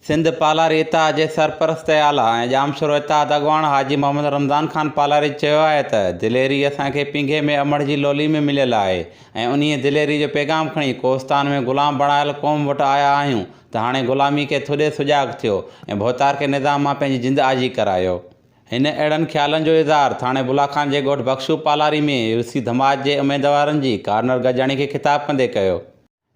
सिंध पालारी इताद जे सरपरस्त आला ऐं जामशोरो इताद अॻवान हाजी मोहम्मद रमज़ान ख़ान पालारी चयो आहे त दिलेरी असांखे पिंघे में अमड़ जी लोली में मिलियल आहे ऐं उन्हीअ दिलेरी जो पैगाम खणी कोहिस्तान में ग़ुलाम बणायल क़ौम वटि आया आहियूं त हाणे ग़ुलामी खे थुॾे सुॼाग थियो ऐं भोतार के निज़ाम मां पंहिंजी जिंद आजी करायो। हिन अहिड़नि ख़्यालनि जो इज़हार थाणे बुलाखान जे ॻोठु बख्शू पालारी में यूसी धमाज जे उमेदवारनि जी कार्नर गजाणी खे ख़िताब कंदे कयो।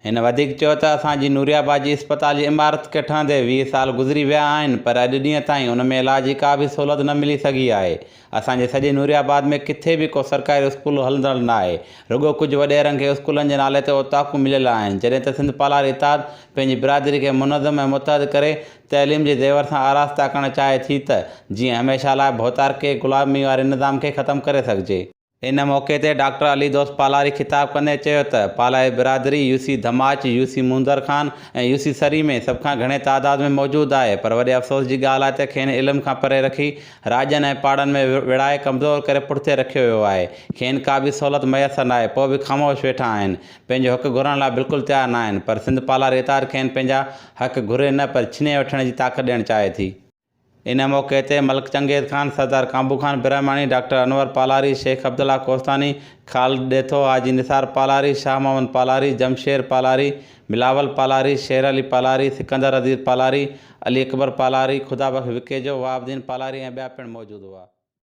हिन वधीक चयो त असांजी नूरियाबाद जी इस्पताल जी इमारत खे ठहंदे 20 साल गुज़री विया आहिनि पर अॼु ॾींहं ताईं उन में इलाज जी का बि सहूलियत न मिली सघी आहे। असांजे सॼे नूरियाबाद में किथे बि को सरकारी स्कूल हलंदड़ न आहे, रुॻो कुझु वॾेरनि खे स्कूलनि जे नाले ते ओताकूं मिलियल आहिनि। जॾहिं त सिंध पालारी इताद पंहिंजी बिरादरी खे मुनज़म ऐं मुतहद करे तइलीम जे ज़ेवर सां आरास्ता करणु चाहे थी त जीअं हमेशह लाइ भोतार के ग़ुलामी वारे निज़ाम खे ख़तमु करे सघिजे। इन मौक़े ते डॉक्टर अली दोस्त पालारी ख़िताब कंदे चयो त पालारी बिरादरी यूसी धमाच, यूसी मुंदर खान ऐं यूसी सरी में सभ खां घणे तादाद में मौजूदु आहे, पर वॾे अफ़सोस जी ॻाल्हि आहे त खेनि इल्म खां परे रखी राजनि ऐं पाड़नि में विड़ाए कमज़ोर करे पुठिते रखियो वियो आहे। खेनि का बि सहूलियत मुयसरु न आहे, पोइ बि ख़ामोश वेठा आहिनि, पंहिंजो हक़ घुरण लाइ बिल्कुलु तयारु न आहिनि। पर सिंध पालारी इताद खेनि पंहिंजा हक़ घुरे न पर छिने वठण जी ताक़त ॾियणु चाहे थी। इन मौक़े ते मलिक चंगेज़ खान, सरदार काबू खान बिरहमानी, डॉक्टर अनवर पालारी, शेख अब्दुल्ला कोस्तानी, खालिद ॾेथो, हाजी निसार पालारी, शाह मोहम्मद पालारी, जमशेर पालारी, बिलावल पालारी, शेर अली पालारी, सिकंदर अज़ीज़ पालारी, अली अकबर पालारी, खुदा बख्श विकेजो, वहाबुद्दीन पालारी ऐं ॿिया पिणु मौजूदु हुआ।